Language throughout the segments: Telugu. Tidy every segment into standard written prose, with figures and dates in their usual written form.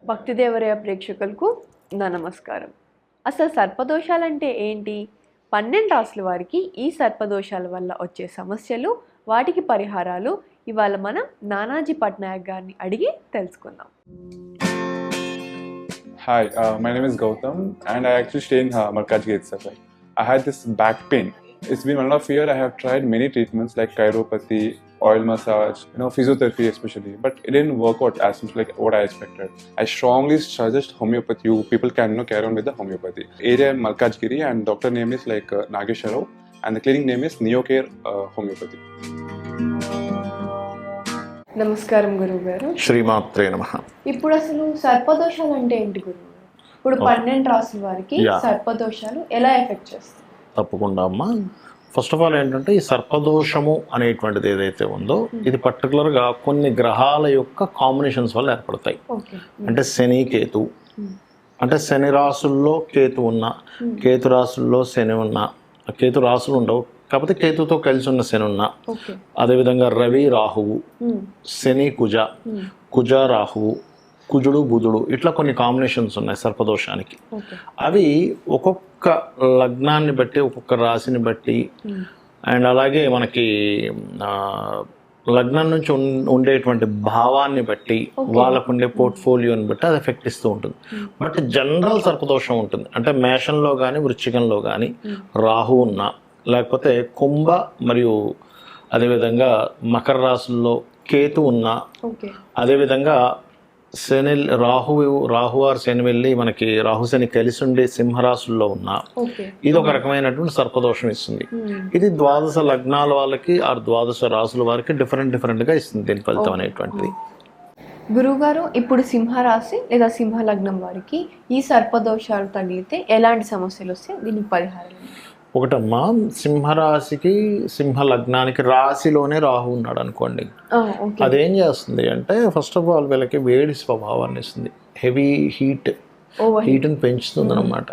భక్తిదేవరయ ప్రేక్షకులకు నా నమస్కారం. అసలు సర్పదోషాలంటే ఏంటి? 12 రాసుల వారికి ఈ సర్పదోషాల వల్ల వచ్చే సమస్యలు, వాటికి పరిహారాలు ఇవాళ మనం నానాజీ పట్నాయక్ గారిని అడిగి తెలుసుకుందాం. Hi, my name is Gautam and I actually stay in Markazgate itself. I had this back pain. It's been 1.5 years. I have tried many treatments like chiropathy, oil massage, physiotherapy especially, but it didn't work out as much like what I expected. I strongly suggest homeopathy. You people can carry on with the homeopathy. Area Malkajgiri and doctor name is like Nagesha Rao and the clinic name is Neocare Homeopathy. నమస్కారం గురువు గారు. శ్రీమాత్రే నమః. ఇప్పుడు అసలు సర్పదోషాలు అంటే ఏంటి గురువు? ఇప్పుడు 12 రాసుల వారికి సర్పదోషాలు ఎలా ఎఫెక్ట్ చేస్తాయి? తప్పకుండా అమ్మా. ఫస్ట్ ఆఫ్ ఆల్ ఏంటంటే ఈ సర్పదోషము అనేటువంటిది ఏదైతే ఉందో ఇది పర్టికులర్గా కొన్ని గ్రహాల యొక్క కాంబినేషన్స్ వల్ల ఏర్పడతాయి. అంటే శని కేతు, అంటే శని రాసుల్లో కేతు ఉన్న, కేతు రాసుల్లో శని ఉన్న, కేతు రాసులు ఉండవు కాకపోతే కేతుతో కలిసి ఉన్న శని ఉన్న, అదేవిధంగా రవి రాహువు, శని కుజ, కుజ రాహువు, కుజుడు బుధుడు, ఇట్లా కొన్ని కాంబినేషన్స్ ఉన్నాయి సర్పదోషానికి. అవి ఒక్కొక్క లగ్నాన్ని బట్టి, ఒక్కొక్క రాశిని బట్టి, అండ్ అలాగే మనకి లగ్నం నుంచి ఉండేటువంటి భావాన్ని బట్టి, వాళ్ళకు ఉండే పోర్ట్ఫోలియోని బట్టి అది ఎఫెక్ట్ ఇస్తూ ఉంటుంది. బట్ జనరల్ సర్పదోషం ఉంటుంది. అంటే మేషంలో కానీ వృశ్చికంలో కానీ రాహు ఉన్న, లేకపోతే కుంభ మరియు అదేవిధంగా మకర రాశుల్లో కేతు ఉన్న, అదేవిధంగా శని రాహు ఆర్ శని వెళ్ళి మనకి రాహు శని కలిసి ఉండి సింహరాశుల్లో ఉన్న, ఇది ఒక రకమైనటువంటి సర్పదోషం ఇస్తుంది. ఇది 12 లగ్నాల వాళ్ళకి ఆ 12 రాసుల వారికి డిఫరెంట్గా ఇస్తుంది దీని ఫలితం అనేటువంటిది. గురువుగారు, ఇప్పుడు సింహరాశి లేదా సింహ లగ్నం వారికి ఈ సర్పదోషాలు తగిలితే ఎలాంటి సమస్యలు వస్తాయి? దీనికి పరిహారం ఒకటమ్మా, సింహరాశికి సింహ లగ్నానికి రాశిలోనే రాహు ఉన్నాడు అనుకోండి, అదేం చేస్తుంది అంటే ఫస్ట్ ఆఫ్ ఆల్ వీళ్ళకి వేడి స్వభావాన్ని ఇస్తుంది. హెవీ హీట్ని పెంచుతుంది అనమాట.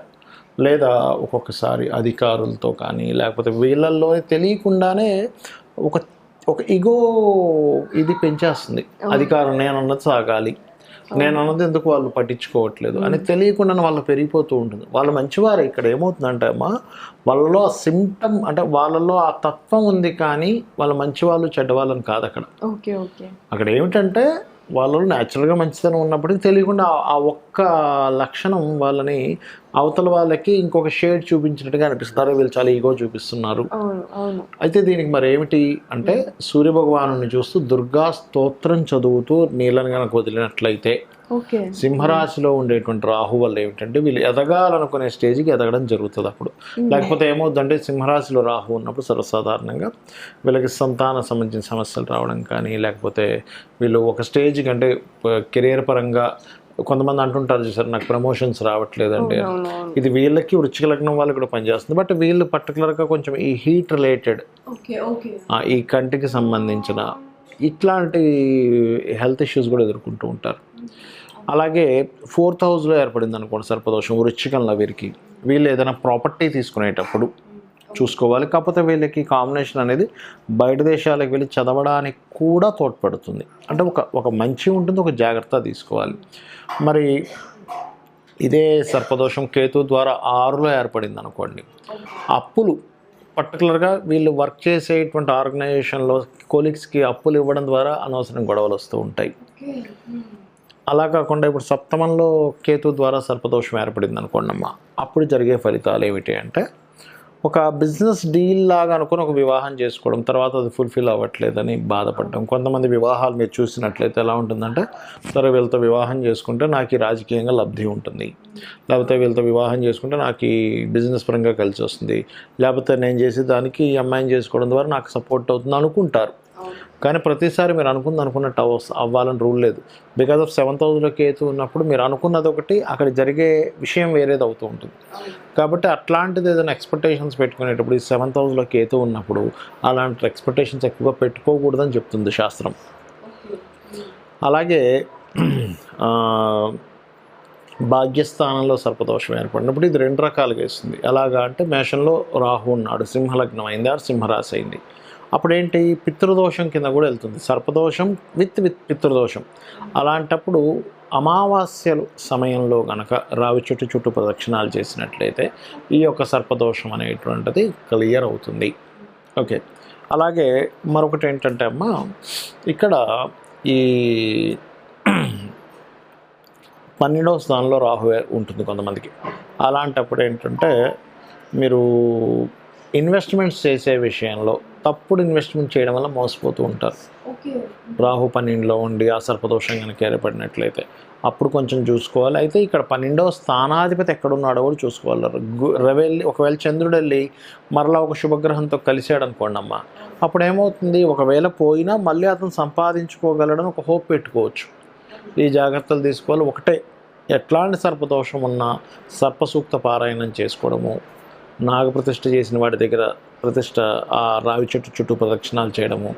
లేదా ఒక్కొక్కసారి అధికారులతో కానీ లేకపోతే వీళ్ళల్లో తెలియకుండానే ఒక ఇగో ఇది పెంచేస్తుంది. అధికారం నేను అన్నది సాగాలి, నేను అన్నది ఎందుకు వాళ్ళు పట్టించుకోవట్లేదు అని తెలియకుండా వాళ్ళు పెరిగిపోతూ ఉంటుంది. వాళ్ళు మంచివారే. ఇక్కడ ఏమవుతుందంటే అమ్మా, వాళ్ళలో ఆ సిమ్టమ్ అంటే వాళ్ళలో ఆ తత్వం ఉంది, కానీ వాళ్ళ మంచివాళ్ళు చెడ్డవాళ్ళని కాదు అక్కడ. అక్కడ ఏమిటంటే వాళ్ళలో న్యాచురల్గా మంచితనం ఉన్నప్పటికీ తెలియకుండా ఆ ఒక్క లక్షణం వాళ్ళని అవతల వాళ్ళకి ఇంకొక షేడ్ చూపించినట్టుగా అనిపిస్తున్నారు. వీళ్ళు చాలా ఈగో చూపిస్తున్నారు. అయితే దీనికి మరి ఏమిటి అంటే సూర్యభగవాను చూస్తూ దుర్గా స్తోత్రం చదువుతూ నీళ్ళని కనుక వదిలినట్లయితే, సింహరాశిలో ఉండేటువంటి రాహు వల్ల ఏమిటంటే వీళ్ళు ఎదగాలనుకునే స్టేజ్కి ఎదగడం జరుగుతుంది అప్పుడు. లేకపోతే ఏమవుతుందంటే సింహరాశిలో రాహు ఉన్నప్పుడు సర్వసాధారణంగా వీళ్ళకి సంతాన సంబంధించిన సమస్యలు రావడం కానీ, లేకపోతే వీళ్ళు ఒక స్టేజ్కి అంటే కెరియర్ పరంగా కొంతమంది అంటుంటారు చూసారు, నాకు ప్రమోషన్స్ రావట్లేదండి. ఇది వీళ్ళకి వృశ్చిక లగ్నం వాళ్ళకి కూడా పనిచేస్తుంది. బట్ వీళ్ళు పర్టికులర్గా కొంచెం ఈ హీట్ రిలేటెడ్, ఈ కంటికి సంబంధించిన ఇట్లాంటి హెల్త్ ఇష్యూస్ కూడా ఎదుర్కొంటూ ఉంటారు. అలాగే 4th హౌస్లో ఏర్పడింది అనుకోండి సర్పదోషం వృశ్చికంలో వీరికి, వీళ్ళు ఏదైనా ప్రాపర్టీ తీసుకునేటప్పుడు చూసుకోవాలి. కాకపోతే వీళ్ళకి కాంబినేషన్ అనేది బయట దేశాలకు వెళ్ళి చదవడానికి కూడా తోడ్పడుతుంది. అంటే ఒక మంచి ఉంటుంది, ఒక జాగ్రత్త తీసుకోవాలి. మరి ఇదే సర్పదోషం కేతు ద్వారా 6లో ఏర్పడింది అనుకోండి, అప్పులు పర్టికులర్గా వీళ్ళు వర్క్ చేసేటువంటి ఆర్గనైజేషన్లో కొలీగ్స్కి అప్పులు ఇవ్వడం ద్వారా అనవసరం గొడవలు వస్తూ ఉంటాయి. అలా కాకుండా ఇప్పుడు సప్తమంలో కేతు ద్వారా సర్పదోషం ఏర్పడింది అనుకోండి అమ్మ, అప్పుడు జరిగే ఫలితాలు ఏమిటి అంటే ఒక బిజినెస్ డీల్ లాగా అనుకుని ఒక వివాహం చేసుకోవడం, తర్వాత అది ఫుల్ఫిల్ అవ్వట్లేదని బాధపడడం. కొంతమంది వివాహాలు మీరు చూసినట్లయితే ఎలా ఉంటుందంటే, సరే వీళ్ళతో వివాహం చేసుకుంటే నాకు ఈ రాజకీయంగా లబ్ధి ఉంటుంది, లేకపోతే వీళ్ళతో వివాహం చేసుకుంటే నాకు ఈ బిజినెస్ పరంగా కలిసి వస్తుంది, లేకపోతే నేను చేసే దానికి ఈ అమ్మాయిని చేసుకోవడం ద్వారా నాకు సపోర్ట్ అవుతుంది అనుకుంటారు. కానీ ప్రతిసారి మీరు అనుకున్నట్టు అవ్వాలని రూల్ లేదు. బికాజ్ ఆఫ్ 7th హౌస్లో కేతు ఉన్నప్పుడు మీరు అనుకున్నది ఒకటి, అక్కడ జరిగే విషయం వేరేది అవుతూ ఉంటుంది. కాబట్టి అట్లాంటిది ఏదైనా ఎక్స్పెక్టేషన్స్ పెట్టుకునేటప్పుడు ఈ 7th హౌస్లో కేతు ఉన్నప్పుడు అలాంటి ఎక్స్పెక్టేషన్స్ ఎక్కువగా పెట్టుకోకూడదని చెప్తుంది శాస్త్రం. అలాగే భాగ్యస్థానంలో సర్పదోషం ఏర్పడినప్పుడు ఇది 2 రకాలుగా ఇస్తుంది. ఎలాగా అంటే మేషంలో రాహు ఉన్నాడు, సింహలగ్నం అయింది, ఆడు సింహరాశి అయింది. అప్పుడేంటి పితృదోషం కింద కూడా వెళ్తుంది సర్పదోషం విత్ పితృదోషం. అలాంటప్పుడు అమావాస్యలు సమయంలో గనక రావి చుట్టూ ప్రదక్షిణాలు చేసినట్లయితే ఈ యొక్క సర్పదోషం అనేటువంటిది క్లియర్ అవుతుంది. ఓకే, అలాగే మరొకటి ఏంటంటే అమ్మ, ఇక్కడ ఈ 12వ స్థానంలో రాహు ఉంటుంది కొంతమందికి. అలాంటప్పుడు ఏంటంటే మీరు ఇన్వెస్ట్మెంట్స్ చేసే విషయంలో తప్పుడు ఇన్వెస్ట్మెంట్ చేయడం వల్ల మోసపోతూ ఉంటారు. రాహు 12లో ఉండి ఆ సర్పదోషం కనుక ఏర్పడినట్లయితే అప్పుడు కొంచెం చూసుకోవాలి. అయితే ఇక్కడ 12వ స్థానాధిపతి ఎక్కడున్నాడో కూడా చూసుకోవాలి. ఒకవేళ చంద్రుడు వెళ్ళి మరలా ఒక శుభగ్రహంతో కలిసాడు అనుకోండి అమ్మ, అప్పుడు ఏమవుతుంది, ఒకవేళ పోయినా మళ్ళీ అతను సంపాదించుకోగలడని ఒక హోప్ పెట్టుకోవచ్చు. ఈ జాగ్రత్తలు తీసుకోవాలి. ఒకటే, ఎట్లాంటి సర్పదోషం ఉన్నా సర్పసూక్త పారాయణం చేసుకోవడము, నాగప్రతిష్ఠ చేసిన వాడి దగ్గర ప్రతిష్ఠ ఆ రావి చుట్టూ ప్రదక్షిణాలు చేయడము,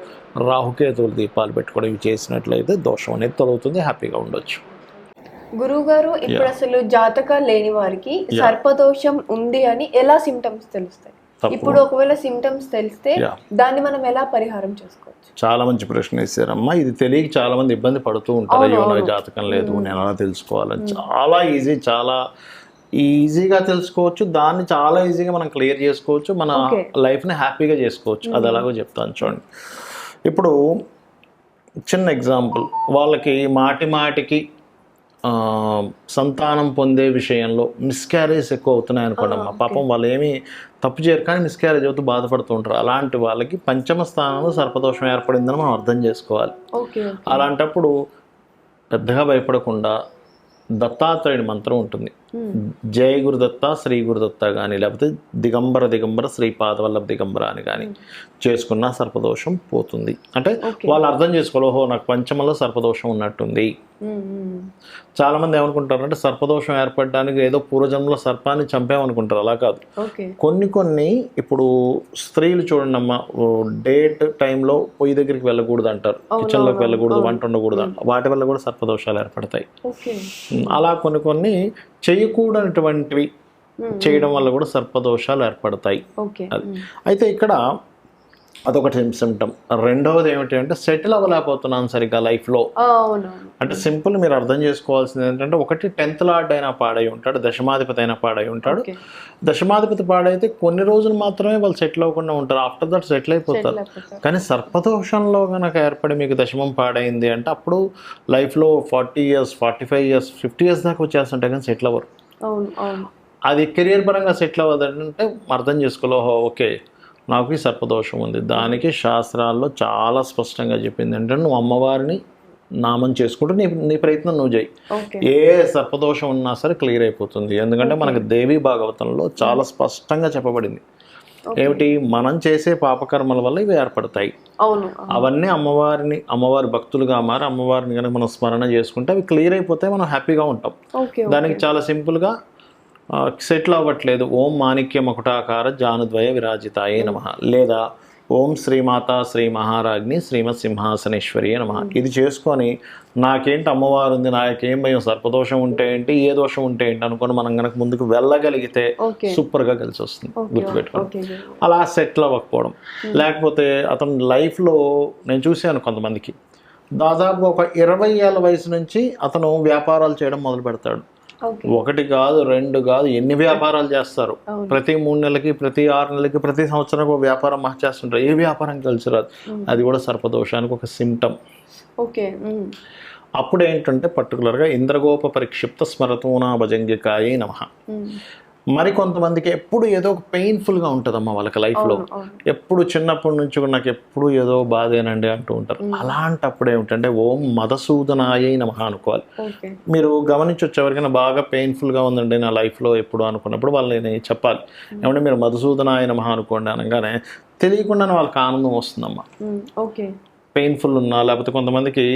రాహుకేతువులు దీపాలు పెట్టుకోవడం, ఇవి చేసినట్లయితే దోషం అనేది తొలగుతుంది, హ్యాపీగా ఉండొచ్చు. గురువుగారు, ఇప్పుడు అసలు జాతకాలు లేని వారికి సర్పదోషం ఉంది అని ఎలా సిమ్టమ్స్ తెలుస్తాయి? ఇప్పుడు ఒకవేళ సిమ్టమ్స్ తెలిస్తే దాన్ని మనం ఎలా పరిహారం చేసుకోవచ్చు? చాలా మంచి ప్రశ్న వేసారమ్మా. ఇది తెలియక చాలా మంది ఇబ్బంది పడుతూ ఉంటారు. అయ్యో నాకు జాతకం లేదు, నేను ఎలా తెలుసుకోవాలని. చాలా ఈజీగా తెలుసుకోవచ్చు. దాన్ని చాలా ఈజీగా మనం క్లియర్ చేసుకోవచ్చు. మన లైఫ్ని హ్యాపీగా చేసుకోవచ్చు. అది ఎలాగో చెప్తాను చూడండి. ఇప్పుడు చిన్న ఎగ్జాంపుల్, వాళ్ళకి మాటికి సంతానం పొందే విషయంలో మిస్క్యారేజ్ ఎక్కువ అవుతున్నాయి అనుకోండి అమ్మ. పాపం వాళ్ళు ఏమీ తప్పు చేయరు, కానీ మిస్క్యారేజ్ అవుతూ బాధపడుతూ ఉంటారు. అలాంటి వాళ్ళకి 5వ స్థానంలో సర్పదోషం ఏర్పడిందని మనం అర్థం చేసుకోవాలి. అలాంటప్పుడు పెద్దగా భయపడకుండా దత్తాత్రేయుడి మంత్రం ఉంటుంది. జయ గురుదత్త, శ్రీ గురుదత్త కానీ, లేకపోతే దిగంబర శ్రీపాదవల్లభ దిగంబర అని కానీ చేసుకున్న సర్పదోషం పోతుంది. అంటే వాళ్ళు అర్థం చేసుకోవాలి, ఓహో నాకు 5మలో సర్పదోషం ఉన్నట్టుంది. చాలా మంది ఏమనుకుంటారు అంటే సర్పదోషం ఏర్పడడానికి ఏదో పూర్వజన్మలో సర్పాన్ని చంపామనుకుంటారు. అలా కాదు. కొన్ని ఇప్పుడు స్త్రీలు చూడండి అమ్మ, డేట్ టైంలో పొయ్యి దగ్గరికి వెళ్ళకూడదు అంటారు, కిచెన్లోకి వెళ్ళకూడదు, వంట ఉండకూడదు అంటారు. వాటి వల్ల కూడా సర్పదోషాలు ఏర్పడతాయి. అలా కొన్ని చేయకూడనటువంటివి చేయడం వల్ల కూడా సర్పదోషాలు ఏర్పడతాయి. అయితే ఇక్కడ అదొకటి సిమ్టమ్. రెండవది ఏమిటి అంటే సెటిల్ అవ్వలేకపోతున్నాను సరిగ్గా లైఫ్లో. అంటే సింపుల్, మీరు అర్థం చేసుకోవాల్సింది ఏంటంటే, ఒకటి 10th లార్డ్ అయినా పాడై ఉంటాడు, దశమాధిపతి అయినా పాడై ఉంటాడు. దశమాధిపతి పాడైతే కొన్ని రోజులు మాత్రమే వాళ్ళు సెటిల్ అవ్వకుండా ఉంటారు, ఆఫ్టర్ దట్ సెటిల్ అయిపోతారు. కానీ సర్పదోషంలో కనుక ఏర్పడి మీకు దశమం పాడైంది అంటే అప్పుడు లైఫ్లో 40 years, 45 years, 50 years దాకా వచ్చేస్తుంటాయి, కానీ సెటిల్ అవ్వరు. అది కెరియర్ పరంగా సెటిల్ అవ్వదంటే అర్థం చేసుకోవాలి, ఓకే నాకు ఈ సర్పదోషం ఉంది. దానికి శాస్త్రాల్లో చాలా స్పష్టంగా చెప్పింది ఏంటంటే, నువ్వు అమ్మవారిని నామం చేసుకుంటూ నీ ప్రయత్నం నువ్వు చేయి. ఏ సర్పదోషం ఉన్నా సరే క్లియర్ అయిపోతుంది. ఎందుకంటే మనకు దేవి భాగవతంలో చాలా స్పష్టంగా చెప్పబడింది. ఏమిటి, మనం చేసే పాపకర్మల వల్ల ఇవి ఏర్పడతాయి. అవన్నీ అమ్మవారి భక్తులుగా మారి అమ్మవారిని కనుక మనం స్మరణ చేసుకుంటే అవి క్లియర్ అయిపోతే మనం హ్యాపీగా ఉంటాం. దానికి చాలా సింపుల్గా సెటిల్ అవ్వట్లేదు, ఓం మాణిక్య మకుటాకార జానుద్వయ విరాజితాయే నమః, లేదా ఓం శ్రీమాత శ్రీ మహారాజ్ని శ్రీమత్ సింహాసనేశ్వరి నమః. ఇది చేసుకొని నాకేంటి అమ్మవారు ఉంది, నాకేం భయం, సర్పదోషం ఉంటే ఏంటి, ఏ దోషం ఉంటే ఏంటి అనుకొని మనం కనుక ముందుకు వెళ్ళగలిగితే సూపర్గా కలిసి వస్తుంది. గుర్తుపెట్టుకోండి. అలా సెటిల్ అవ్వకపోవడం, లేకపోతే అతను లైఫ్లో నేను చూశాను కొంతమందికి దాదాపు ఒక 20 ఏళ్ళ వయసు నుంచి అతను వ్యాపారాలు చేయడం మొదలు పెడతాడు. 1 కాదు 2 కాదు, ఎన్ని వ్యాపారాలు చేస్తారు. ప్రతి 3 నెలలకి, ప్రతి 6 నెలలకి, ప్రతి సంవత్సరం ఒక వ్యాపారం చేస్తుంటారు. ఏ వ్యాపారం కలిసి రాదు. అది కూడా సర్పదోషానికి ఒక సిమ్టమ్. అప్పుడు ఏంటంటే పర్టికులర్గా ఇంద్రగోప పరిక్షిప్త స్మరతూనా భజంగికాయే నమః. మరి కొంతమందికి ఎప్పుడు ఏదో ఒక పెయిన్ఫుల్గా ఉంటుందమ్మా వాళ్ళకి లైఫ్లో. ఎప్పుడు చిన్నప్పటి నుంచి నాకు ఎప్పుడు ఏదో బాధేనండి అంటూ ఉంటారు. అలాంటప్పుడు ఏమిటంటే ఓం మధుసూదనాయ నమః అనుకోవాలి. మీరు గమనించవచ్చు, ఎవరికైనా బాగా పెయిన్ఫుల్గా ఉందండి నా లైఫ్లో ఎప్పుడు అనుకున్నప్పుడు వాళ్ళని చెప్పాలి, ఏమంటే మీరు మధుసూదనాయ నమః అనుకోండి అనగానే తెలియకుండానే వాళ్ళకి ఆనందం వస్తుందమ్మా. పెయిన్ఫుల్ ఉన్నా, లేకపోతే కొంతమందికి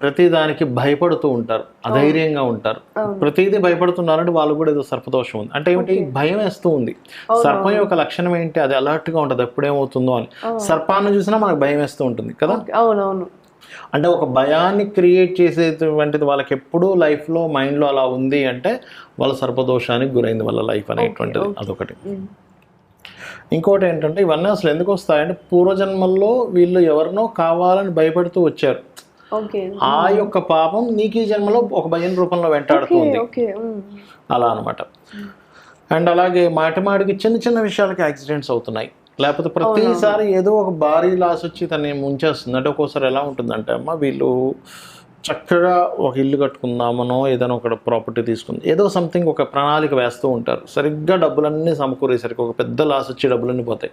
ప్రతిదానికి భయపడుతూ ఉంటారు, అధైర్యంగా ఉంటారు, ప్రతిదీ భయపడుతున్నారంటే వాళ్ళు కూడా ఏదో సర్పదోషం ఉంది. అంటే ఏమిటి, భయం వేస్తూ ఉంది. సర్పం యొక్క లక్షణం ఏంటి, అది అలర్ట్గా ఉంటుంది ఎప్పుడేమవుతుందో అని. సర్పాన్ని చూసినా మనకు భయం వేస్తూ ఉంటుంది కదా. అంటే ఒక భయాన్ని క్రియేట్ చేసేటువంటిది వాళ్ళకి ఎప్పుడూ లైఫ్లో మైండ్లో అలా ఉంది అంటే వాళ్ళ సర్పదోషానికి గురైంది వాళ్ళ లైఫ్ అనేటువంటిది. అదొకటి. ఇంకోటి ఏంటంటే ఇవన్నీ అసలు ఎందుకు వస్తాయంటే పూర్వజన్మల్లో వీళ్ళు ఎవరినో కావాలని భయపడుతూ వచ్చారు. ఓకే ఆ యొక్క పాపం నీకు ఈ జన్మలో ఒక భయం రూపంలో వెంటాడుతుంది, ఓకే అలా అనమాట. అండ్ అలాగే మాటిమాటికి చిన్న చిన్న విషయాలకి యాక్సిడెంట్స్ అవుతున్నాయి, లేకపోతే ప్రతిసారి ఏదో ఒక భారీ లాస్ వచ్చి తను ముంచేస్తుంది. అంటే ఒక్కోసారి ఎలా ఉంటుందంటే అమ్మ, వీళ్ళు చక్కగా ఒక ఇల్లు కట్టుకుందామనో ఏదైనా ఒక ప్రాపర్టీ తీసుకుంది, ఏదో సంథింగ్ ఒక ప్రణాళిక వేస్తూ ఉంటారు. సరిగ్గా డబ్బులన్నీ సమకూరేసరికి ఒక పెద్ద లాస్ వచ్చి డబ్బులన్నీ పోతాయి.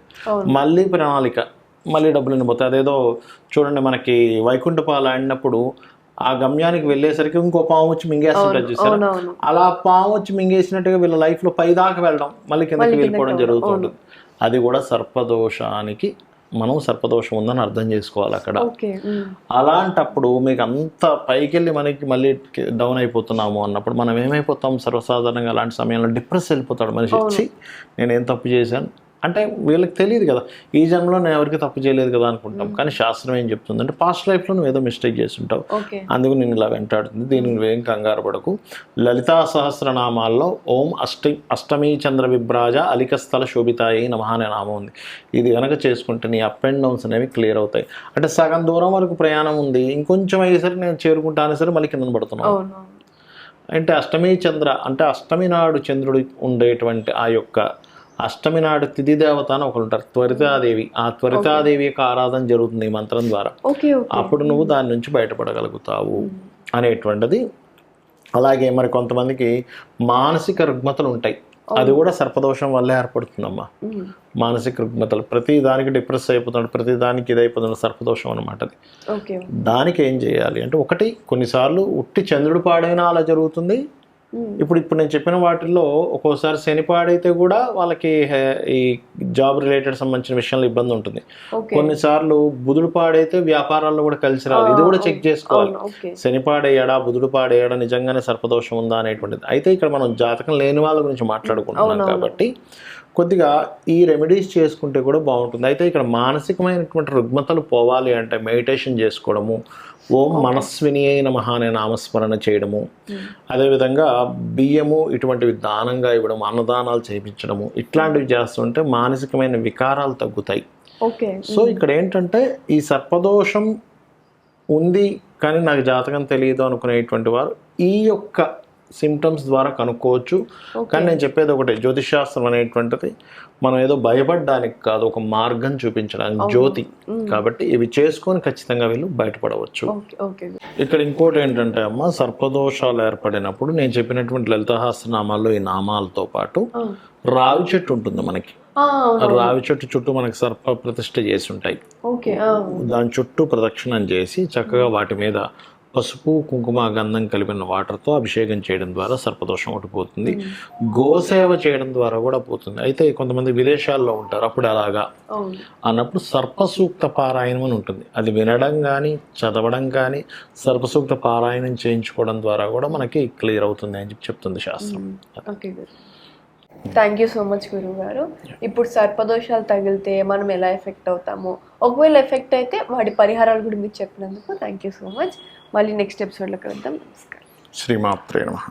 మళ్ళీ ప్రణాళిక, మళ్ళీ డబ్బులన్నీ పోతాయి. అదేదో చూడండి, మనకి వైకుంఠపాలు ఆడినప్పుడు ఆ గమ్యానికి వెళ్ళేసరికి ఇంకో పాము వచ్చి మింగేస్తుంటారు చూసారు, అలా పాము వచ్చి మింగేసినట్టుగా వీళ్ళ లైఫ్లో పైదాకా వెళ్ళడం, మళ్ళీ కిందకి వెళ్ళిపోవడం జరుగుతుంటుంది. అది కూడా సర్పదోషానికి మనం సర్పదోషం ఉందని అర్థం చేసుకోవాలి అక్కడ. అలాంటప్పుడు మీకు అంత పైకి వెళ్ళి మనకి మళ్ళీ డౌన్ అయిపోతున్నాము అన్నప్పుడు మనం ఏమైపోతాం, సర్వసాధారణంగా అలాంటి సమయంలో డిప్రెస్ వెళ్ళిపోతాడు మనిషి. వచ్చి నేనేం తప్పు చేశాను అంటే వీళ్ళకి తెలియదు కదా, ఈ జన్మలో నేను ఎవరికి తప్పు చేయలేదు కదా అనుకుంటాం. కానీ శాస్త్రం ఏం చెప్తుంది అంటే పాస్ట్ లైఫ్లో నువ్వు ఏదో మిస్టేక్ చేసి ఉంటావు, అందుకు నేను ఇలా వెంటాడుతుంది, దీన్ని నువ్వేం కంగారు పడకు. లలితా సహస్రనామాల్లో ఓం అష్టమీ చంద్ర విభ్రాజ అలికస్థల శోభితాయి నమః అనే నామం ఉంది. ఇది కనుక చేసుకుంటే నీ అప్ అండ్ డౌన్స్ అనేవి క్లియర్ అవుతాయి. అంటే సగం దూరం వరకు ప్రయాణం ఉంది, ఇంకొంచెం అయ్యేసరికి నేను చేరుకుంటాను సరే మళ్ళీ కింద పడుతున్నాను. అంటే అష్టమీ చంద్ర అంటే అష్టమి నాడు చంద్రుడు ఉండేటువంటి ఆ యొక్క అష్టమి నాడు తిథి దేవత అని ఒకరు ఉంటారు, త్వరితాదేవి. ఆ త్వరితాదేవి యొక్క ఆరాధన జరుగుతుంది ఈ మంత్రం ద్వారా. అప్పుడు నువ్వు దాని నుంచి బయటపడగలుగుతావు అనేటువంటిది. అలాగే మరి కొంతమందికి మానసిక రుగ్మతలు ఉంటాయి, అది కూడా సర్పదోషం వల్లే ఏర్పడుతుందమ్మా. మానసిక రుగ్మతలు, ప్రతి దానికి డిప్రెస్ అయిపోతున్నాడు, ప్రతి దానికి ఇదైపోతున్నాడు, సర్పదోషం అనమాట అది. దానికి ఏం చేయాలి అంటే, ఒకటి కొన్నిసార్లు ఉట్టి చంద్రుడు పాడైనా అలా జరుగుతుంది. ఇప్పుడు నేను చెప్పిన వాటిల్లో ఒక్కోసారి శని పాడైతే కూడా వాళ్ళకి ఈ జాబ్ రిలేటెడ్ సంబంధించిన విషయంలో ఇబ్బంది ఉంటుంది. కొన్నిసార్లు బుధుడు పాడైతే వ్యాపారాల్లో కూడా కలిసి రావాలి, ఇది కూడా చెక్ చేసుకోవాలి. శని పాడయ్యాడా, బుధుడు పాడయ్యాడా, నిజంగానే సర్పదోషం ఉందా అనేటువంటిది. అయితే ఇక్కడ మనం జాతకం లేని వాళ్ళ గురించి మాట్లాడుకుంటున్నాం కాబట్టి కొద్దిగా ఈ రెమెడీస్ చేసుకుంటే కూడా బాగుంటుంది. అయితే ఇక్కడ మానసికమైనటువంటి రుగ్మతలు పోవాలి అంటే మెడిటేషన్ చేసుకోవడము, ఓం మనస్విని నమః అనే నామస్మరణ చేయడము, అదేవిధంగా బియ్యము ఇటువంటివి దానంగా ఇవ్వడం, అన్నదానాలు చేయించడము, ఇట్లాంటివి చేస్తుంటే మానసికమైన వికారాలు తగ్గుతాయి. సో ఇక్కడ ఏంటంటే ఈ సర్పదోషం ఉంది కానీ నాకు జాతకం తెలియదు అనుకునేటువంటి వారు ఈ యొక్క సిమ్టమ్స్ ద్వారా కనుక్కోవచ్చు. కానీ నేను చెప్పేది ఒకటే, జ్యోతిషాస్త్రం అనేటువంటిది మనం ఏదో భయపడడానికి కాదు, ఒక మార్గం చూపించడానికి జ్యోతి. కాబట్టి ఇవి చేసుకొని ఖచ్చితంగా వీళ్ళు బయటపడవచ్చు. ఇక్కడ ఇంకోటి ఏంటంటే అమ్మ, సర్పదోషాలు ఏర్పడినప్పుడు నేను చెప్పినటువంటి లలితాసహస్రనామాల్లో ఈ నామాలతో పాటు రావి చెట్టు ఉంటుంది మనకి. రావి చెట్టు చుట్టూ మనకి సర్ప ప్రతిష్ఠ చేసి ఉంటాయి. దాని చుట్టూ ప్రదక్షిణం చేసి చక్కగా వాటి మీద పసుపు కుంకుమ గంధం కలిపిన వాటర్తో అభిషేకం చేయడం ద్వారా సర్పదోషం ఒకటి పోతుంది. గోసేవ చేయడం ద్వారా కూడా పోతుంది. అయితే కొంతమంది విదేశాల్లో ఉంటారు, అప్పుడు అలాగా అన్నప్పుడు సర్పసూక్త పారాయణం అని ఉంటుంది. అది వినడం కానీ చదవడం కానీ సర్పసూక్త పారాయణం చేయించుకోవడం ద్వారా కూడా మనకి క్లియర్ అవుతుంది అని చెప్తుంది శాస్త్రం. థ్యాంక్ యూ సో మచ్ గురువు గారు. ఇప్పుడు సర్పదోషాలు తగిలితే మనం ఎలా ఎఫెక్ట్ అవుతాము, ఒకవేళ ఎఫెక్ట్ అయితే వాటి పరిహారాలు కూడా మీరు చెప్పినందుకు థ్యాంక్ యూ సో మచ్. మళ్ళీ నెక్స్ట్ ఎపిసోడ్లో కలుద్దాం. నమస్కారం. శ్రీమాత్రే నమః.